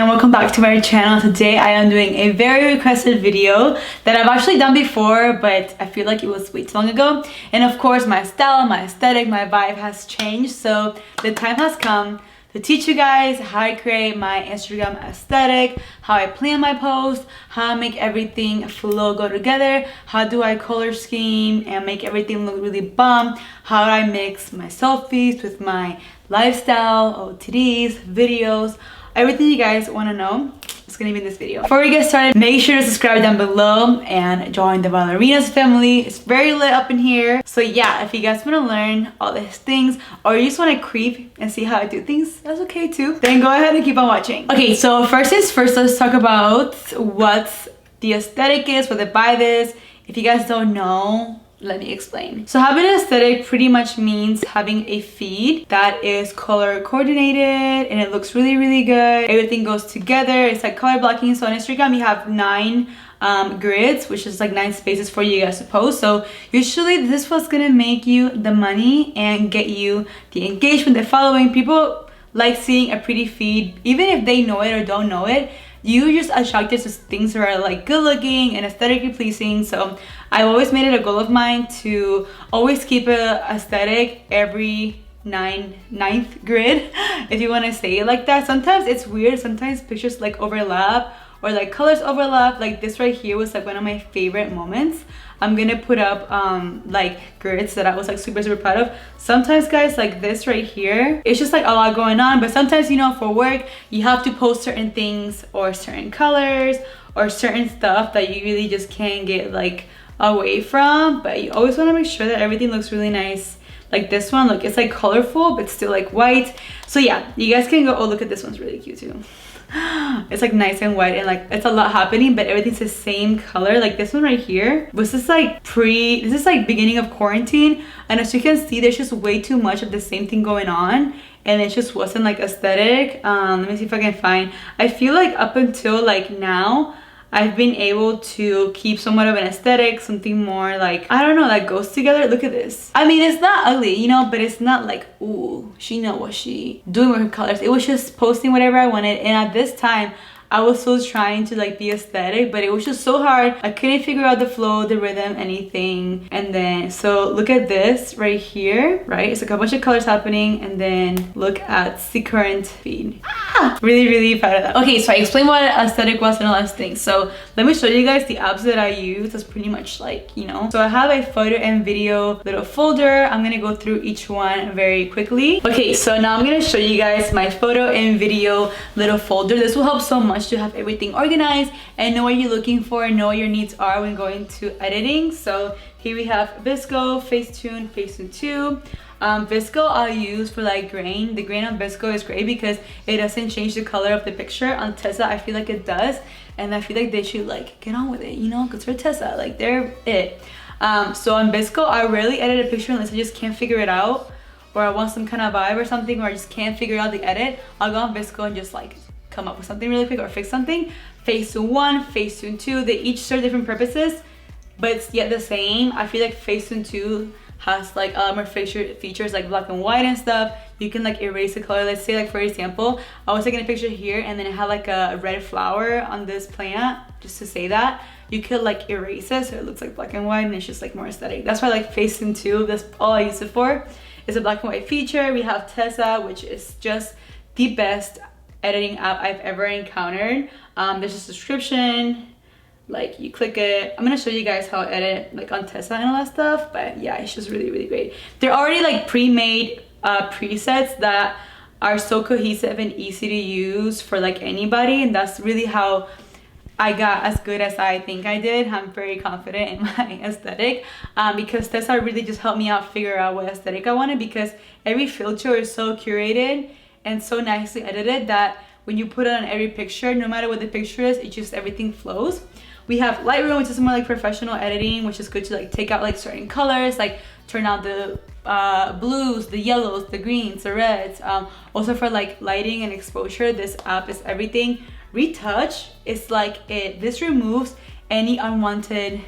and welcome back to my channel. Today I am doing a very requested video that I've actually done before, but I feel like it was way too long ago. And of course my style, my aesthetic, my vibe has changed, so the time has come to teach you guys how I create my Instagram aesthetic, how I plan my posts, how I make everything flow, go together, how do I color scheme and make everything look really bomb, how do I mix my selfies with my lifestyle, OOTDs, videos, everything you guys want to know is going to be in this video. Before we get started, make sure to subscribe down below and join the ballerinas family. It's very lit up in here. So yeah, if you guys want to learn all these things or you just want to creep and see how I do things, that's okay too. Then go ahead and keep on watching. Okay, so first things first, let's talk about what the aesthetic is, what the vibe is. If you guys don't know, let me explain. So having an aesthetic pretty much means having a feed that is color coordinated and it looks really, really good. Everything goes together. It's like color blocking. So on Instagram, you have 9 grids, which is like 9 spaces for you guys to post. So usually this is what's gonna make you the money and get you the engagement, the following. People like seeing a pretty feed, even if they know it or don't know it. You just attracted to things that are like good looking and aesthetically pleasing. So I've always made it a goal of mine to always keep a aesthetic every ninth grid, if you want to say it like that. Sometimes it's weird, sometimes pictures like overlap or like colors overlap. Like this right here was like one of my favorite moments. I'm gonna put up like grids that I was like super proud of. Sometimes guys, like this right here, it's just like a lot going on, but sometimes, you know, for work you have to post certain things or certain colors or certain stuff that you really just can't get like away from, but you always want to make sure that everything looks really nice. Like this one, look, it's like colorful but still like white. So yeah, you guys can go, oh look at this one's really cute too. It's like nice and white and like it's a lot happening, but everything's the same color. Like this one right here was just like this is like beginning of quarantine, and as you can see, there's just way too much of the same thing going on and it just wasn't like aesthetic. Let me see if I can find, I feel like up until like now I've been able to keep somewhat of an aesthetic, something more like, I don't know, that goes together. Look at this. I mean, it's not ugly, you know, but it's not like, ooh, she know what she doing with her colors. It was just posting whatever I wanted. And at this time, I was still trying to like be aesthetic, but it was just so hard. I couldn't figure out the flow, the rhythm, anything. And then, so look at this right here, right? It's like a bunch of colors happening. And then look at the current feed. Really proud of that. Okay, so I explained what aesthetic was and all those things. So let me show you guys the apps that I use. That's pretty much like, you know. So I have a photo and video little folder. I'm gonna go through each one very quickly. Okay, so now I'm gonna show you guys my photo and video little folder. This will help so much to have everything organized and know what you're looking for and know what your needs are when going to editing. So here we have Visco, Facetune 2. Visco I'll use for like grain. The grain on Visco is great because it doesn't change the color of the picture. On Tessa, I feel like it does, and I feel like they should like get on with it, you know, because for Tessa, like they're it. So on Visco, I rarely edit a picture unless I just can't figure it out, or I want some kind of vibe or something, or I just can't figure out the edit. I'll go on Visco and just like come up with something really quick or fix something. Facetune 1, Facetune 2, they each serve different purposes, but it's yet the same. I feel like Facetune 2 has like a lot more features like black and white and stuff. You can like erase the color. Let's say like for example, I was taking a picture here and then it had like a red flower on this plant, just to say that. You could like erase it so it looks like black and white and it's just like more aesthetic. That's why like Facetune 2, that's all I use it for. It's a black and white feature. We have Tessa, which is just the best editing app I've ever encountered. There's a subscription, like you click it. I'm gonna show you guys how I edit like on Tessa and all that stuff, but yeah, it's just really great. They're already like pre-made presets that are so cohesive and easy to use for like anybody, and that's really how I got as good as I think I did. I'm very confident in my aesthetic because Tessa really just helped me out figure out what aesthetic I wanted, because every filter is so curated and so nicely edited that when you put it on every picture, no matter what the picture is, it just everything flows. We have Lightroom, which is more like professional editing, which is good to like take out like certain colors, like turn out the blues, the yellows, the greens, the reds. Also for like lighting and exposure, this app is everything. Retouch is like this removes any unwanted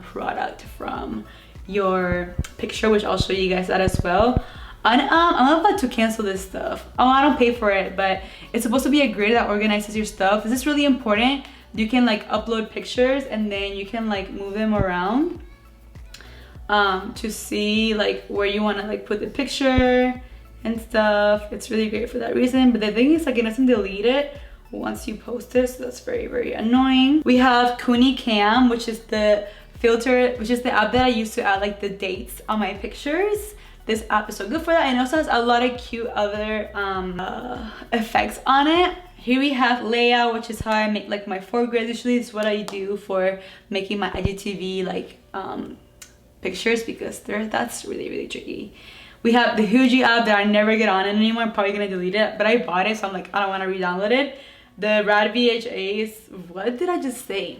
product from your picture, which I'll show you guys that as well. I'm about to cancel this stuff. Oh, I don't pay for it, but it's supposed to be a grid that organizes your stuff. This is really important. You can like upload pictures and then you can like move them around to see like where you want to like put the picture and stuff. It's really great for that reason. But the thing is, like, it doesn't delete it once you post it, so that's very, very annoying. We have Kuni Cam, which is the filter, which is the app that I use to add like the dates on my pictures. This app is so good for that, and it also has a lot of cute other effects on it. Here we have layout, which is how I make like my foreground. Usually it's what I do for making my IGTV like pictures, because that's really, really tricky. We have the Huji app that I never get on anymore. I'm probably gonna delete it, but I bought it, so I'm like, I don't want to re-download it. The Rad VHAs, what did I just say?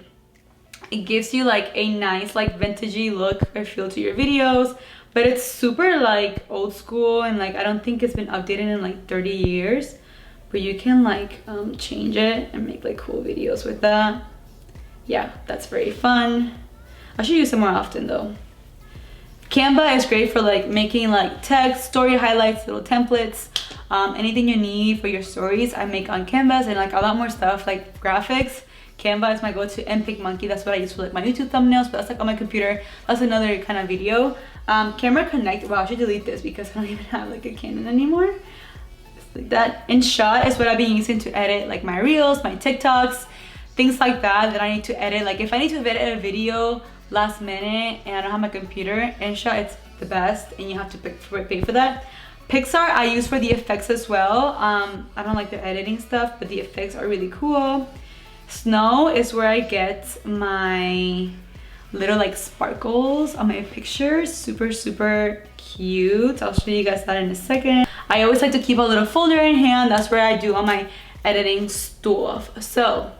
It gives you like a nice like vintagey look or feel to your videos, but it's super like old school, and like I don't think it's been updated in like 30 years. But you can like change it and make like cool videos with that. Yeah, that's very fun. I should use it more often though. Canva is great for like making like text, story highlights, little templates, anything you need for your stories I make on Canvas, and like a lot more stuff like graphics. Canva is my go-to, and PicMonkey, that's what I use for like my YouTube thumbnails, but that's like on my computer. That's another kind of video. Camera Connect, wow, I should delete this because I don't even have like a Canon anymore. It's like that. InShot is what I've been using to edit like my reels, my TikToks, things like that I need to edit. Like if I need to edit a video last minute and I don't have my computer, InShot, it's the best, and you have to pay for that. Pics I use for the effects as well. I don't like the editing stuff, but the effects are really cool. Snow is where I get my little like sparkles on my pictures. Super, super cute. I'll show you guys that in a second. I always like to keep a little folder in hand. That's where I do all my editing stuff. So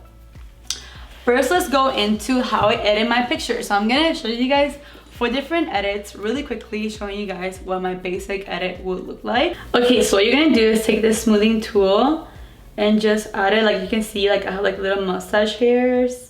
first, let's go into how I edit my pictures. So I'm gonna show you guys 4 different edits really quickly, showing you guys what my basic edit would look like. Okay, so what you're gonna do is take this smoothing tool and just add it. Like you can see, like I have like little mustache hairs.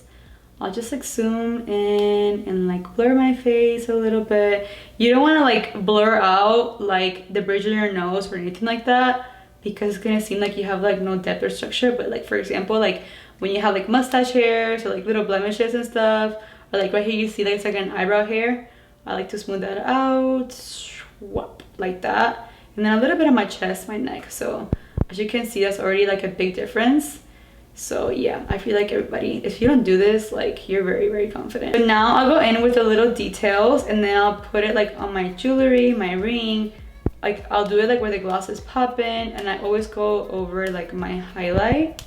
I'll just like zoom in and like blur my face a little bit. You don't want to like blur out like the bridge of your nose or anything like that, because it's gonna seem like you have like no depth or structure. But like for example, like when you have like mustache hairs or like little blemishes and stuff, or like right here you see like it's like an eyebrow hair, I like to smooth that out, swap, like that. And then a little bit on my chest, my neck. So as you can see, that's already like a big difference. So yeah, I feel like everybody, if you don't do this, like you're very, very confident. But now I'll go in with the little details, and then I'll put it like on my jewelry, my ring. Like I'll do it like where the glasses pop in, and I always go over like my highlight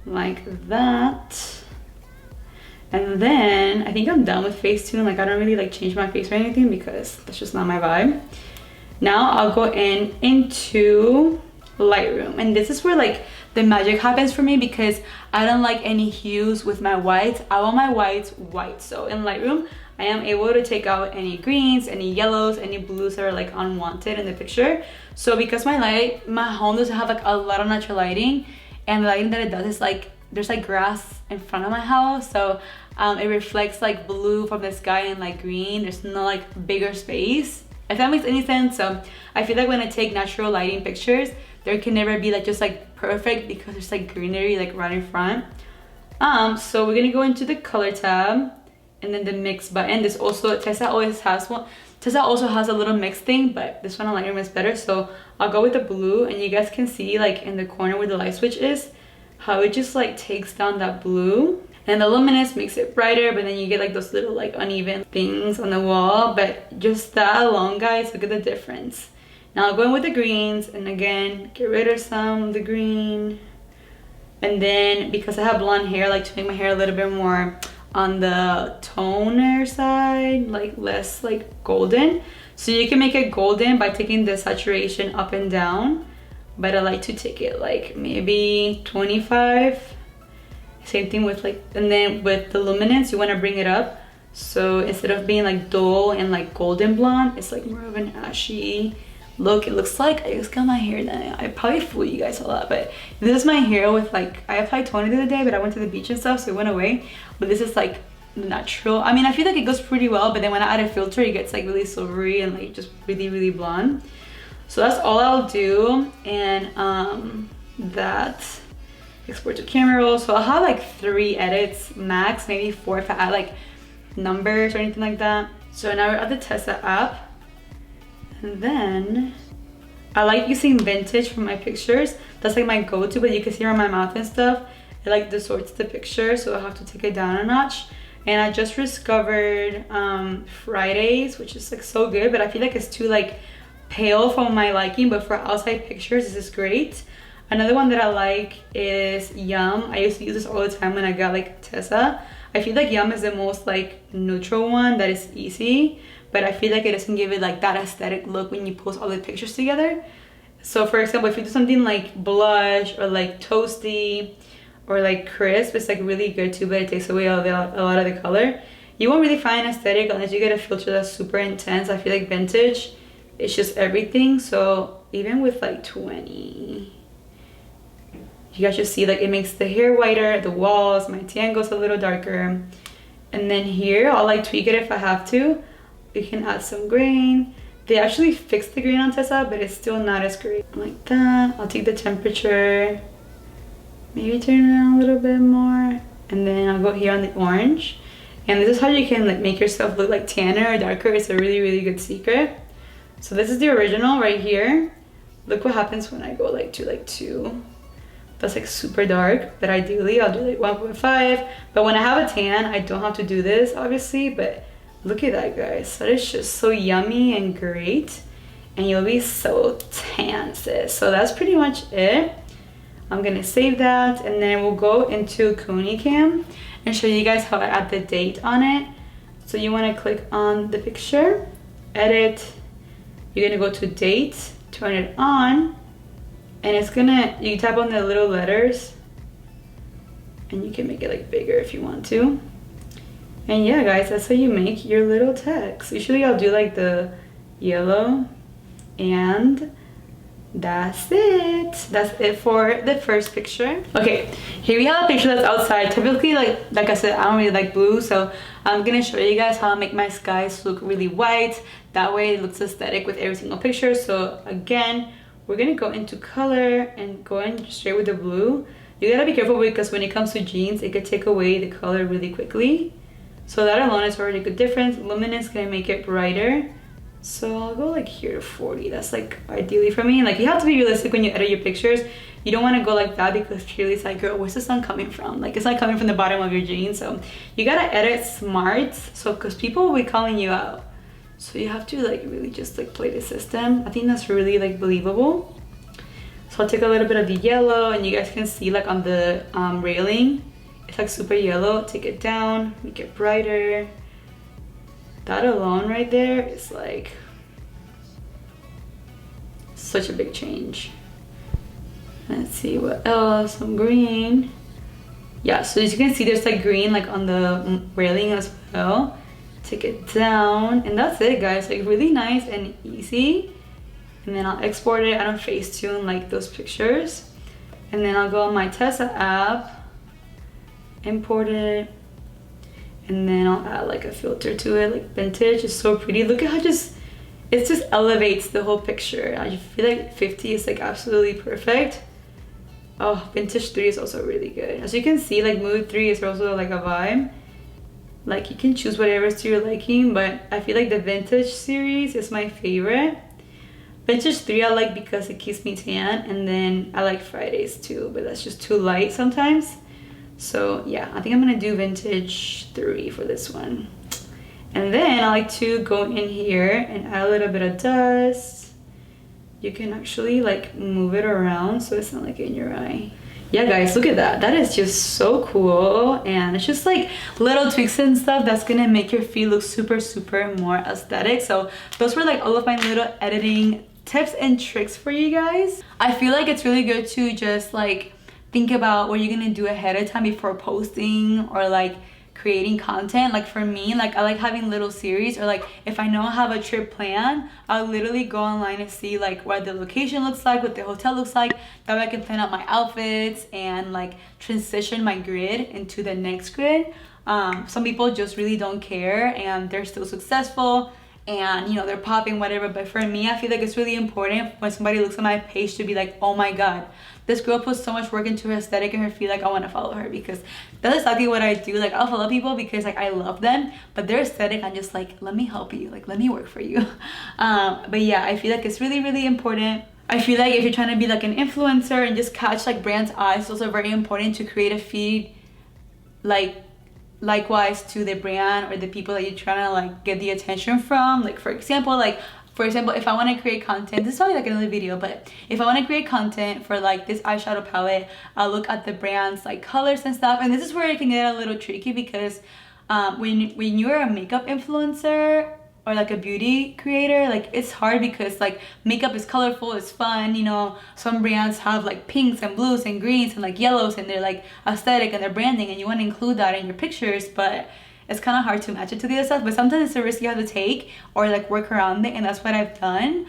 like that. And then I think I'm done with Facetune. Like I don't really like change my face or anything because that's just not my vibe. Now I'll go into Lightroom, and this is where like the magic happens for me, because I don't like any hues with my whites. I want my whites white. So in Lightroom I am able to take out any greens, any yellows, any blues that are like unwanted in the picture. So because my home doesn't have like a lot of natural lighting, and the lighting that it does is like there's like grass in front of my house, so it reflects like blue from the sky and like green. There's no like bigger space, if that makes any sense. So I feel like when I take natural lighting pictures, there can never be like just like perfect, because there's like greenery like right in front. So we're gonna go into the color tab, and then the mix button. This also, Tessa always has one. Tessa also has a little mix thing, but this one on Lightroom is better. So I'll go with the blue, and you guys can see like in the corner where the light switch is, how it just like takes down that blue. And the luminance makes it brighter, but then you get like those little like uneven things on the wall. But just that alone, guys, look at the difference. Now I'll go in with the greens, and again, get rid of some of the green. And then because I have blonde hair, I like to make my hair a little bit more on the toner side, like less like golden. So you can make it golden by taking the saturation up and down, but I like to take it like maybe 25. Same thing with like, and then with the luminance, you want to bring it up. So instead of being like dull and like golden blonde, it's like more of an ashy look. It looks like I just got my hair done. I probably fool you guys a lot, but this is my hair with like, I applied toner the other day, but I went to the beach and stuff, so it went away. But this is like natural. I mean, I feel like it goes pretty well, but then when I add a filter, it gets like really silvery and like just really, really blonde. So that's all I'll do. And that export to camera roll. So I'll have like 3 edits max, maybe 4 if I add like numbers or anything like that. So now we're at the Tessa app. And then I like using vintage for my pictures. That's like my go-to, but you can see around my mouth and stuff, it like distorts the picture, so I have to take it down a notch. And I just discovered Fridays, which is like so good, but I feel like it's too like pale for my liking, but for outside pictures, this is great. Another one that I like is Yum. I used to use this all the time when I got like Tessa. I feel like Yum is the most like neutral one that is easy, but I feel like it doesn't give it like that aesthetic look when you post all the pictures together. So for example, if you do something like blush or like toasty or like crisp, it's like really good too, but it takes away a lot of the color. You won't really find aesthetic unless you get a filter that's super intense. I feel like vintage, it's just everything. So even with like 20, you guys just see like it makes the hair whiter, the walls, my tan goes a little darker. And then here, I'll like tweak it if I have to. You can add some grain. They actually fixed the grain on Tessa, but it's still not as great. Like that. I'll take the temperature, maybe turn it on a little bit more. And then I'll go here on the orange. And this is how you can like make yourself look like tanner or darker. It's a really, really good secret. So this is the original right here. Look what happens when I go like to like 2. That's like super dark, but ideally I'll do like 1.5. But when I have a tan, I don't have to do this obviously, but look at that, guys. That is just so yummy and great, and you'll be so tan, sis. So that's pretty much it. I'm gonna save that, and then we'll go into ConeyCam and show you guys how I add the date on it. So you wanna click on the picture, edit, you're gonna go to date, turn it on, and it's gonna, you tap on the little letters and you can make it like bigger if you want to. And yeah, guys, that's how you make your little text. Usually I'll do like the yellow, and that's it. That's it for the first picture. Okay, here we have a picture that's outside. Typically, like I said, I don't really like blue, so I'm gonna show you guys how I make my skies look really white. That way it looks aesthetic with every single picture. So again, we're gonna go into color and go in straight with the blue. You gotta be careful because when it comes to jeans, it could take away the color really quickly. So that alone is already a good difference. Luminous gonna make it brighter. So I'll go like here to 40. That's like ideally for me. Like you have to be realistic when you edit your pictures. You don't wanna go like that because clearly it's like, girl, where's the sun coming from? Like it's not coming from the bottom of your jeans. So you gotta edit smart. So because people will be calling you out. So you have to like really just like play the system. I think that's really like believable. So I'll take a little bit of the yellow, and you guys can see like on the railing, it's like super yellow. Take it down, make it brighter. That alone right there is like such a big change. Let's see what else, some green. Yeah, so as you can see, there's like green like on the railing as well. Take it down, and that's it, guys. Like really nice and easy. And then I'll export it. I don't Facetune like those pictures. And then I'll go on my Tessa app, import it, and then I'll add like a filter to it, like vintage. It's so pretty. Look at how it just elevates the whole picture. I feel like 50 is like absolutely perfect. Oh, vintage 3 is also really good. As you can see, like mood 3 is also like a vibe. Like you can choose whatever to your liking, but I feel like the vintage series is my favorite. Vintage 3 I like because it keeps me tan, and then I like Fridays too, but that's just too light sometimes. So yeah, I think I'm gonna do vintage 3 for this one. And then I like to go in here and add a little bit of dust. You can actually like move it around so it's not like in your eye. Yeah, guys, look at that. That is just so cool. And it's just like little tweaks and stuff that's gonna make your feed look super, super more aesthetic. So those were like all of my little editing tips and tricks for you guys. I feel like it's really good to just like think about what you're gonna do ahead of time before posting or like creating content. Like for me, like I like having little series, or like if I know I have a trip planned, I'll literally go online and see like what the location looks like, what the hotel looks like. That way I can plan out my outfits and like transition my grid into the next grid. Some people just really don't care and they're still successful and you know, they're popping, whatever. But for me, I feel like it's really important when somebody looks at my page to be like, oh my god, this girl puts so much work into her aesthetic and her feed, like I want to follow her. Because that's exactly what I do. Like I'll follow people because like I love them, but their aesthetic, I'm just like, let me help you, like let me work for you. But yeah, I feel like it's really, really important. I feel like if you're trying to be like an influencer and just catch like brands' eyes, it's also very important to create a feed like likewise to the brand or the people that you're trying to like get the attention from. Like for example, if I want to create content, this is probably like another video, but if I want to create content for like this eyeshadow palette, I'll look at the brand's like colors and stuff. And this is where it can get a little tricky because when you're a makeup influencer or like a beauty creator, like it's hard because like makeup is colorful, it's fun, you know. Some brands have like pinks and blues and greens and like yellows, and they're like aesthetic and they're branding, and you want to include that in your pictures, but it's kind of hard to match it to the other stuff. But sometimes it's a risk you have to take or like work around it, and that's what I've done.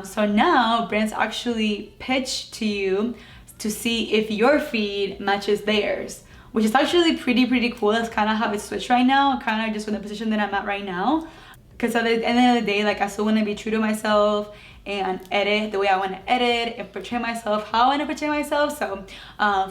So now brands actually pitch to you to see if your feed matches theirs, which is actually pretty cool. That's kind of how it's switched right now, kind of just in the position that I'm at right now. Because at the end of the day, like I still want to be true to myself and edit the way I want to edit and portray myself how I want to portray myself. So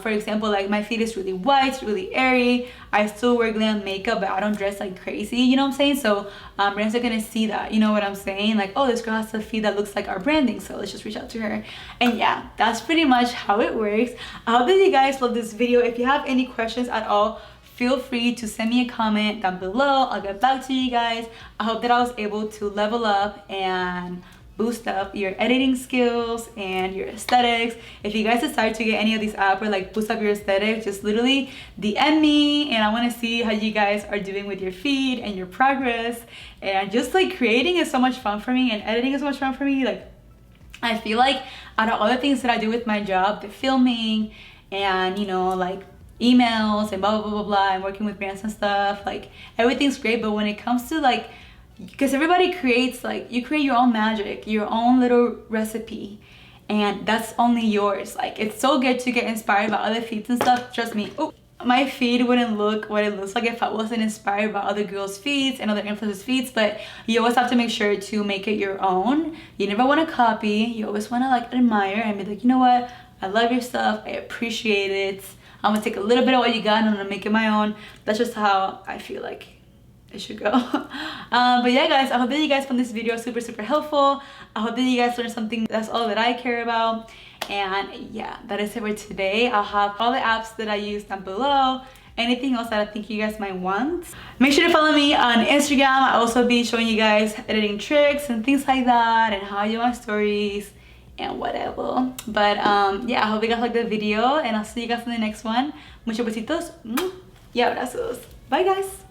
for example, like my feed is really white, it's really airy. I still wear glam makeup, but I don't dress like crazy, you know what I'm saying? So brands are gonna see that, you know what I'm saying? Like, oh, this girl has a feed that looks like our branding, so let's just reach out to her. And yeah, that's pretty much how it works. I hope that you guys love this video. If you have any questions at all, feel free to send me a comment down below. I'll get back to you guys. I hope that I was able to level up and boost up your editing skills and your aesthetics. If you guys decide to get any of these apps or like boost up your aesthetics, just literally DM me, and I want to see how you guys are doing with your feed and your progress. And just like creating is so much fun for me, and editing is so much fun for me. Like I feel like out of all the things that I do with my job, the filming and you know like emails and blah blah blah blah and working with brands and stuff, like everything's great. But when it comes to like, because everybody creates, like you create your own magic, your own little recipe, and that's only yours. Like it's so good to get inspired by other feeds and stuff. Trust me. Oh, my feed wouldn't look what it looks like if I wasn't inspired by other girls' feeds and other influencers' feeds. But you always have to make sure to make it your own. You never want to copy. You always want to like admire and be like, you know what, I love your stuff, I appreciate it, I'm gonna take a little bit of what you got and I'm gonna make it my own. That's just how I feel like it should go. But yeah guys, I hope that you guys found this video super helpful. I hope that you guys learned something. That's all that I care about. And yeah, that is it for today. I'll have all the apps that I use down below. Anything else that I think you guys might want, make sure to follow me on Instagram. I'll also be showing you guys editing tricks and things like that, and how I do my stories and whatever. But yeah, I hope you guys liked the video, and I'll see you guys in the next one. Muchos besitos y abrazos. Bye guys.